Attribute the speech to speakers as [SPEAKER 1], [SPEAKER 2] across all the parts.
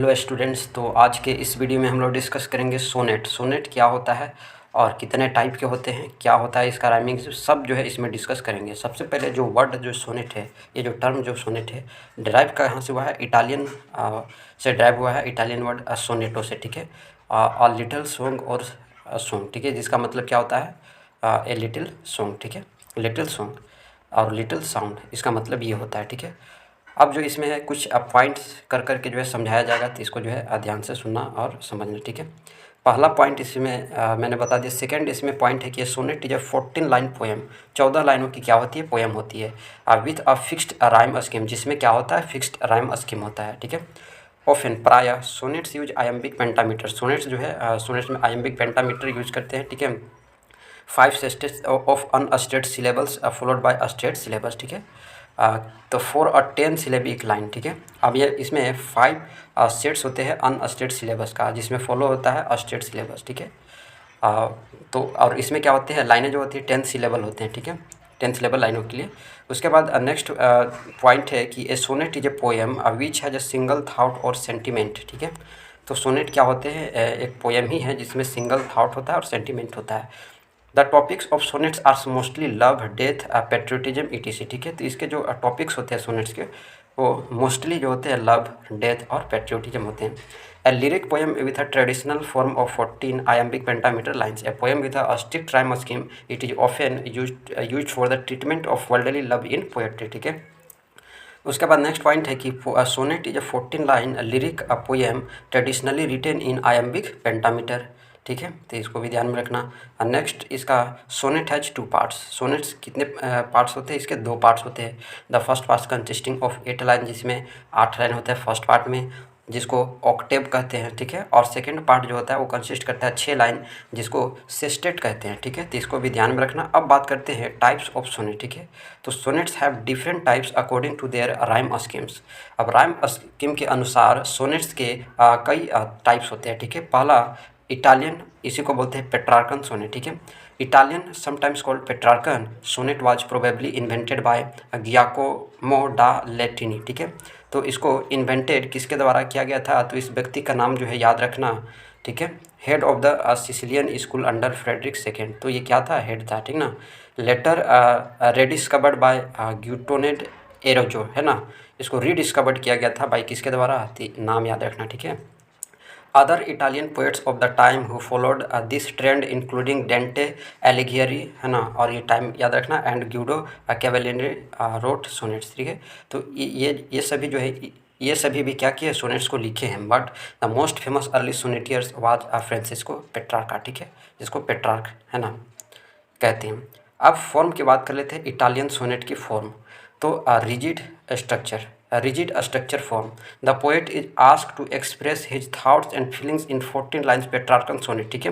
[SPEAKER 1] Hello students, तो आज के इस वीडियो में हम लोग डिस्कस करेंगे सोनेट। सोनेट क्या होता है और कितने टाइप के होते हैं, क्या होता है इसका राइमिंग, सब जो है इसमें डिस्कस करेंगे। सबसे पहले जो वर्ड जो सोनेट है, ये जो टर्म जो सोनेट है डिराइव कहाँ से हुआ है, इटालियन से डिराइव हुआ है, इटालियन वर्ड सोनेटो से, ठीक है। और लिटिल सॉन्ग और सॉन्ग, ठीक है, जिसका मतलब क्या होता है, ए लिटिल सॉन्ग, ठीक है, लिटिल सॉन्ग। और लिटिल साउंड, इसका मतलब ये होता है, ठीक है। अब जो इसमें है कुछ पॉइंट्स कर कर के जो है समझाया जाएगा, तो इसको जो है ध्यान से सुनना और समझना, ठीक है। पहला पॉइंट इसमें मैंने बता दिया। सेकंड इसमें पॉइंट है कि sonnet is a 14 line poem. 14 लाइनों की क्या होती है, पोएम होती है, with a fixed rhyme scheme, जिसमें क्या होता है, फिक्स्ड राइम स्कीम होता है, ठीक है। ऑफन, प्रायः sonnets use iambic pentameter. Sonnets जो है सोनेट्स में आयम्बिक पेंटामीटर यूज करते हैं, ठीक है। 5 sestets of unstressed syllables followed by अस्टेड सिलेबस, ठीक है। तो 4 और 10 सिलेबिक लाइन, ठीक है। अब ये इसमें 5 सेट्स होते हैं अनस्टेड सिलेबस का, जिसमें फॉलो होता है अस्टेड सिलेबस, ठीक है। तो और इसमें क्या होते हैं, लाइनें जो होती है 10 सिलेबल होते हैं, ठीक है, 10 सिलेबल लाइनों के लिए। उसके बाद नेक्स्ट पॉइंट है कि a sonnet is a poem which has a single thought और सेंटिमेंट, ठीक है। तो सोनेट क्या होते हैं, एक पोएम ही है जिसमें सिंगल थाउट होता है और सेंटिमेंट होता है। The topics of sonnets are mostly love, death, patriotism, ETC, ठीक है। तो इसके जो टॉपिक्स होते हैं सोनेट्स के, वो मोस्टली जो होते हैं लव, डेथ और पेट्रियोटिज्म होते हैं। A lyric poem with a traditional form of 14 iambic pentameter lines, a poem with a strict rhyme scheme, it is often used for the treatment of worldly love in poetry, ठीक है। उसके बाद next point है कि sonnet is a 14 line lyric poem traditionally written in iambic pentameter, ठीक है। तो इसको भी ध्यान में रखना। नेक्स्ट इसका सोनेट हैज 2 पार्ट्स। सोनेट्स कितने पार्ट्स होते हैं, इसके 2 पार्ट्स होते हैं। The first part consisting of 8 line, जिसमें 8 लाइन होता है फर्स्ट पार्ट में, जिसको ऑक्टेव कहते हैं, ठीक है। और सेकंड पार्ट जो होता है वो कंसिस्ट करता है 6 लाइन, जिसको सेस्टेट कहते हैं, ठीक है। तो इसको भी ध्यान में रखना। अब बात करते हैं टाइप्स ऑफ सोनेट, ठीक है। तो sonnets have different types according to their rhyme schemes. अब राइम स्कीम के अनुसार सोनेट्स के कई टाइप्स होते हैं, ठीक है। पहला इटालियन, इसी को बोलते हैं पेट्रार्कन सोनेट, ठीक है। Italian sometimes called Petrarchan sonnet was probably invented by Giacomo da Lentini, ठीक है। तो इसको इन्वेंटेड किसके द्वारा किया गया था, तो इस व्यक्ति का नाम जो है याद रखना, ठीक है। Head of the Sicilian school under Frederick second, तो ये क्या था, हेड था, ठीक ना। लेटर रेडिस्कवर्ड बाय ग्यूटोनेड एरोजो, है ना। इसको रीडिस्कवर्ड किया गया था बाई किसके द्वारा, नाम याद रखना, ठीक है। Other Italian poets of the time who followed this trend including Dante एलिघियरी, है ना, और ये टाइम याद रखना, and Guido Cavalcanti wrote sonnets, ठीक है। तो ये सभी जो है, ये सभी भी क्या किए, सोनेट्स को लिखे हैं। But the most famous early sonneteers was Francesco Petrarca, ठीक है, जिसको पेट्रार्क, है ना, कहते हैं। अब फॉर्म की बात कर लेते हैं, इटालियन सोनेट की फॉर्म। तो rigid structure, rigid structure form, the poet is asked to express his thoughts and feelings in 14 lines Petrarchan sonnet, ठीक है।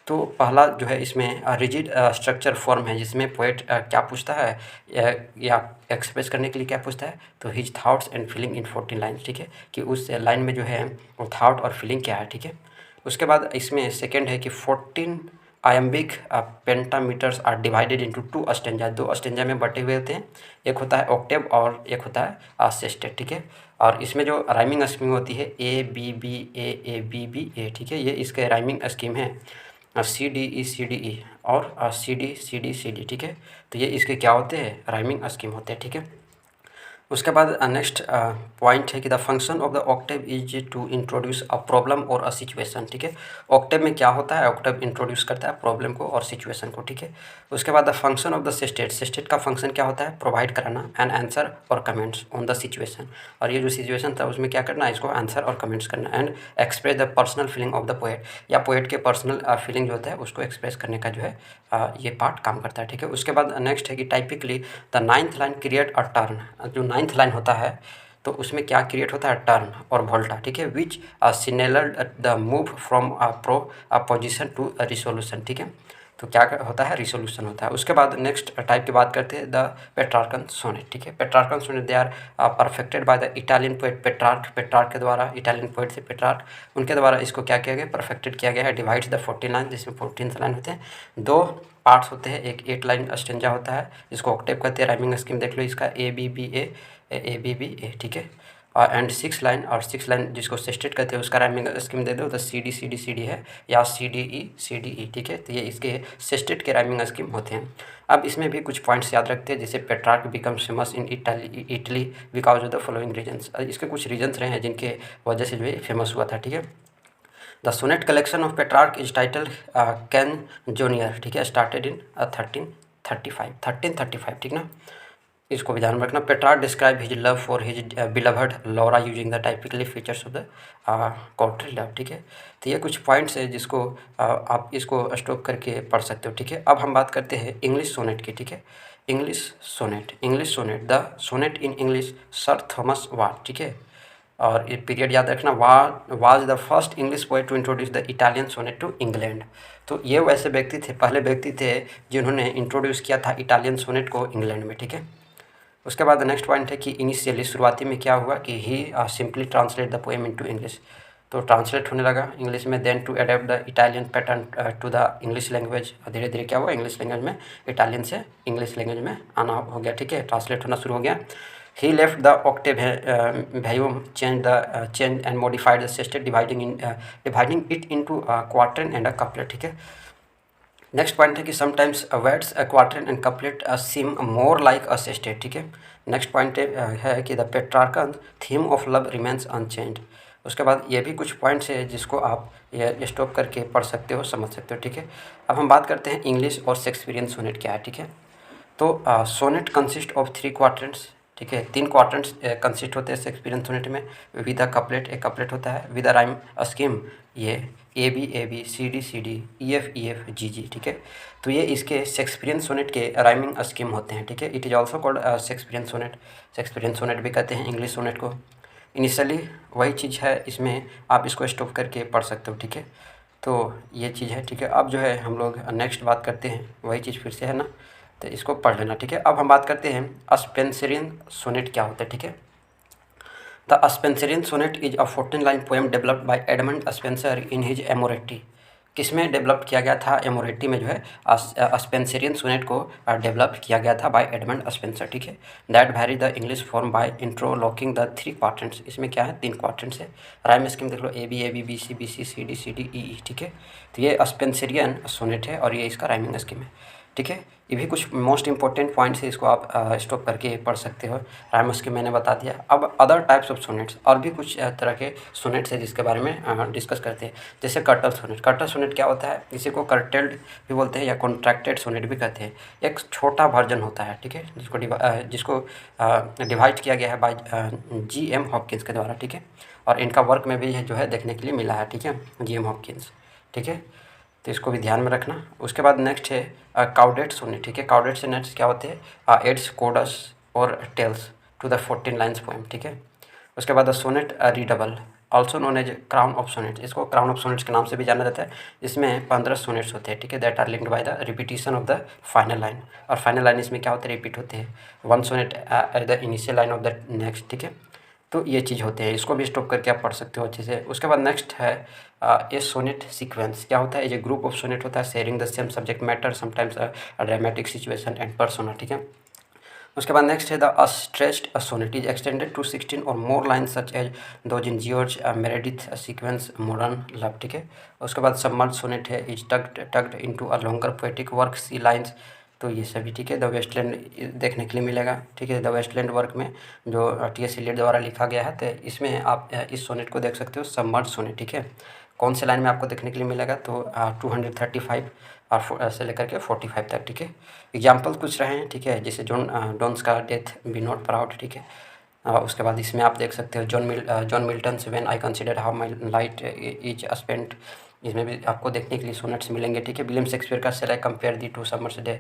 [SPEAKER 1] तो पहला जो है इसमें रिजिड स्ट्रक्चर फॉर्म है, जिसमें पोएट क्या पूछता है, या एक्सप्रेस करने के लिए क्या पूछता है, तो his thoughts and feeling in 14 lines, ठीक है, कि उस लाइन में जो है वो थाट और फीलिंग क्या है, ठीक है। उसके बाद इसमें सेकेंड है कि 14 iambic pentameters are divided into 2 stanza, 2 stanza में बटे हुए होते हैं। एक होता है ऑक्टेव और एक होता है सेस्टेट, ठीक है। और इसमें जो राइमिंग स्कीम होती है A B B A B B A, ठीक है, ये इसके राइमिंग स्कीम है। सी डी ई सी डी ई और C D C D C D, ठीक है। तो ये इसके क्या होते हैं, राइमिंग स्कीम होते हैं, ठीक है। उसके बाद नेक्स्ट पॉइंट है कि the function of the octave is to introduce a problem और अ सिचुएशन, ठीक है। ऑक्टेव में क्या होता है, ऑक्टेव इंट्रोड्यूस करता है प्रॉब्लम को और सिचुएशन को, ठीक है। उसके बाद the function of the sestet, sestet का फंक्शन क्या होता है, प्रोवाइड कराना एन आंसर और कमेंट्स ऑन द सिचुएशन, और ये जो सिचुएशन था उसमें क्या करना है, इसको आंसर और कमेंट्स करना, and express the personal feeling of the poet, या पोएट के पर्सनल फीलिंग जो होता है उसको एक्सप्रेस करने का जो है ये पार्ट काम करता है, ठीक है। उसके बाद नेक्स्ट है कि typically the 9th line create a turn, जो 9th लाइन होता है तो उसमें क्या क्रिएट होता है, टर्न और वोल्टा, ठीक है, which signal the move from position to resolution, ठीक है। तो क्या होता है, रिसोल्यूशन होता है। उसके बाद नेक्स्ट टाइप की बात करते हैं, द पेट्रार्कन सोनेट, ठीक है। Petrarchan sonnet they are perfected by the Italian poet Petrarch, Petrarch के द्वारा, इटालियन पोएट से पेट्रार्क, उनके द्वारा इसको क्या किया गया, परफेक्टेड किया गया है। डिवाइड्स द 14 लाइन, जिसमें 14 लाइन होते हैं, 2 पार्ट्स होते हैं, एक 8 लाइन स्टेंजा होता है जिसको ऑक्टेव कहते हैं। राइमिंग स्कीम देख लो इसका ए बी बी ए, ठीक है। एंड 6 लाइन, और 6 लाइन जिसको सेस्टेट कहते हैं उसका राइमिंग स्कीम दे दो तो C D C D C D है या सी डी ई, ठीक है। तो ये इसके सेस्टेट के राइमिंग स्कीम होते हैं। अब इसमें भी कुछ पॉइंट्स याद रखते हैं, जैसे Petrarch become famous in Italy because of the following reasons. इसके कुछ रीजन्स रहे हैं जिनके वजह से जो है फेमस हुआ था, ठीक है। The sonnet collection of Petrarch is title Canzoniere, ठीक है, स्टार्टेड इन 1335, ठीक ना। इसको भी ध्यान में रखना। Petrarch describe his love for his beloved Laura using the typically features of the courtly love, ठीक है। तो ये कुछ पॉइंट्स है जिसको आप इसको स्टॉप करके पढ़ सकते हो, ठीक है। अब हम बात करते हैं इंग्लिश सोनेट की, ठीक है। English sonnet the sonnet in English sir Thomas Wyatt, ठीक है। और ये पीरियड याद रखना, was the first English poet to introduce the Italian sonnet to England. तो ये वैसे व्यक्ति थे, पहले व्यक्ति थे जिन्होंने इंट्रोड्यूस किया था इटालियन सोनेट को इंग्लैंड में, ठीक है। उसके बाद नेक्स्ट पॉइंट है कि इनिशियली शुरुआती में क्या हुआ कि he simply translate the poem into English, तो ट्रांसलेट होने लगा इंग्लिश में। Then to adapt the Italian pattern to the English language, धीरे धीरे क्या हुआ इंग्लिश लैंग्वेज में, इटालियन से इंग्लिश लैंग्वेज में आना हो गया, ठीक है, ट्रांसलेट होना शुरू हो गया। He left the octave volume, changed and modified the sestet, dividing it into a quatrain and a couplet, ठीक है। नेक्स्ट पॉइंट है कि sometimes words a quatrain and couplet seem more like a sestet, ठीक है। Next point है कि the Petrarchan theme of love remains unchanged. उसके बाद ये भी कुछ पॉइंट्स है जिसको आप ये स्टॉप करके पढ़ सकते हो, समझ सकते हो, ठीक है। अब हम बात करते हैं इंग्लिश और शेक्सपियरियन सोनेट क्या है, ठीक है। तो सोनेट कंसिस्ट ऑफ 3 क्वार्टरन्स, ठीक है, 3 क्वार्टरन्स कंसिस्ट होते हैं शेक्सपियरियन सोनेट में। विद अ कपलेट, एक कपलेट होता है। विद अ राइम स्कीम, ये A B C D E F G G, ठीक है। तो ये इसके शेक्सपियरियन सोनेट के राइमिंग स्कीम होते हैं, ठीक है। It is also called Shakespearean sonnet भी कहते हैं इंग्लिश सोनेट को। इनिशियली वही चीज़ है, इसमें आप इसको स्टॉप करके पढ़ सकते हो, ठीक है। तो ये चीज़ है, ठीक है। अब जो है हम लोग नेक्स्ट बात करते हैं, वही चीज़ फिर से है ना, तो इसको पढ़ लेना, ठीक है। अब हम बात करते हैं स्पेंसरियन सोनेट क्या होता है, ठीक है। The Spenserian sonnet is a 14 line poem developed by Edmund Spenser in his Amoretti. किसमें डेवलप किया गया था, एमोरेटी में जो है स्पेंसरियन सोनेट को डेवलप किया गया था बाय एडमंड स्पेंसर, ठीक है। That vary the English form by interlocking the 3 quatrains. इसमें क्या है, 3 क्वार्टरन्स है। राइम स्कीम देख लो, A B B C C D E, ठीक है। तो ये स्पेंसरियन सोनेट है और ये इसका राइमिंग स्कीम है, ठीक है। ये भी कुछ मोस्ट इंपॉर्टेंट पॉइंट्स है, इसको आप स्टॉप करके पढ़ सकते हो। राइम स्कीम मैंने बता दिया। अब अदर टाइप्स ऑफ सोनेट्स, और भी कुछ तरह के सोनेट्स है जिसके बारे में डिस्कस करते हैं। जैसे कर्टल सोनेट। कर्टल सोनेट क्या होता है, इसी को कर्टेल्ड भी बोलते हैं या कॉन्ट्रैक्टेड सोनेट भी कहते हैं। एक छोटा वर्जन होता है, ठीक है, जिसको डिवाइड किया गया है बाय जी.एम. हॉपकिंस के द्वारा, ठीक है। और इनका वर्क में भी जो है देखने के लिए मिला है, ठीक है, जी.एम. हॉपकिंस, ठीक है। तो इसको भी ध्यान में रखना। उसके बाद नेक्स्ट है काउडेट सोनेट, ठीक है। काउडेट सोनेट्स क्या होते हैं, एड्स कोडस और tails to the 14 lines poem, ठीक है। उसके बाद sonnet redouble, also known as crown of sonnet. इसको क्राउन ऑफ सोनेट्स के नाम से भी जाना जाता है। इसमें 15 सोनेट्स होते हैं, ठीक है, that are linked by the repetition of the final line. और फाइनल लाइन इसमें क्या होते हैं, रिपीट होते हैं। 1 sonnet at the initial line of the next, ठीक है। तो ये चीज़ होते हैं, इसको भी स्टॉप करके आप पढ़ सकते हो अच्छे से। उसके बाद नेक्स्ट है ए सोनेट सीक्वेंस। क्या होता है, ये ग्रुप ऑफ सोनेट होता है sharing the same subject matter, sometimes a dramatic situation and persona, ठीक है। उसके बाद नेक्स्ट है the stretched sonnet is extended to 16 और more lines such as those in George Meredith sequence modern love, ठीक है। उसके बाद सबमर्ज सोनेट है is tugged into a longer poetic work see lines. तो ये सभी, ठीक है। द वेस्टलैंड देखने के लिए मिलेगा, ठीक है। द वेस्टलैंड वर्क में जो टी.एस. एलियट द्वारा लिखा गया है, तो इसमें आप इस सोनेट को देख सकते हो, सबमर्ज सोनेट, ठीक है। कौन से लाइन में आपको देखने के लिए मिलेगा, तो 235 और से लेकर के 45 तक, ठीक है। एग्जाम्पल कुछ रहे हैं, ठीक है, जैसे डोन्स का डेथ बी नॉट प्राउड, ठीक है। उसके बाद इसमें आप देख सकते हो John Milton's when I consider how my light is spent. इसमें भी आपको देखने के लिए सोनेट्स मिलेंगे, ठीक है। विलियम शेक्सपियर का shall I compare thee to summer's day,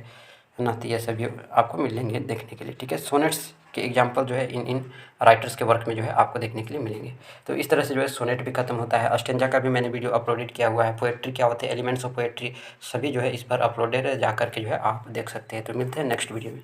[SPEAKER 1] है ना। तो ये सभी आपको मिलेंगे देखने के लिए, ठीक है। सोनेट्स के एग्जाम्पल जो है इन राइटर्स के वर्क में जो है आपको देखने के लिए मिलेंगे। तो इस तरह से जो है सोनेट भी खत्म होता है। अस्टेंजा का भी मैंने वीडियो अपलोडेड किया हुआ है। पोएट्री क्या होते हैं, एलिमेंट्स ऑफ पोएट्री, सभी जो है इस पर अपलोडेड है, जा करके जो है आप देख सकते हैं। तो मिलते हैं नेक्स्ट वीडियो में।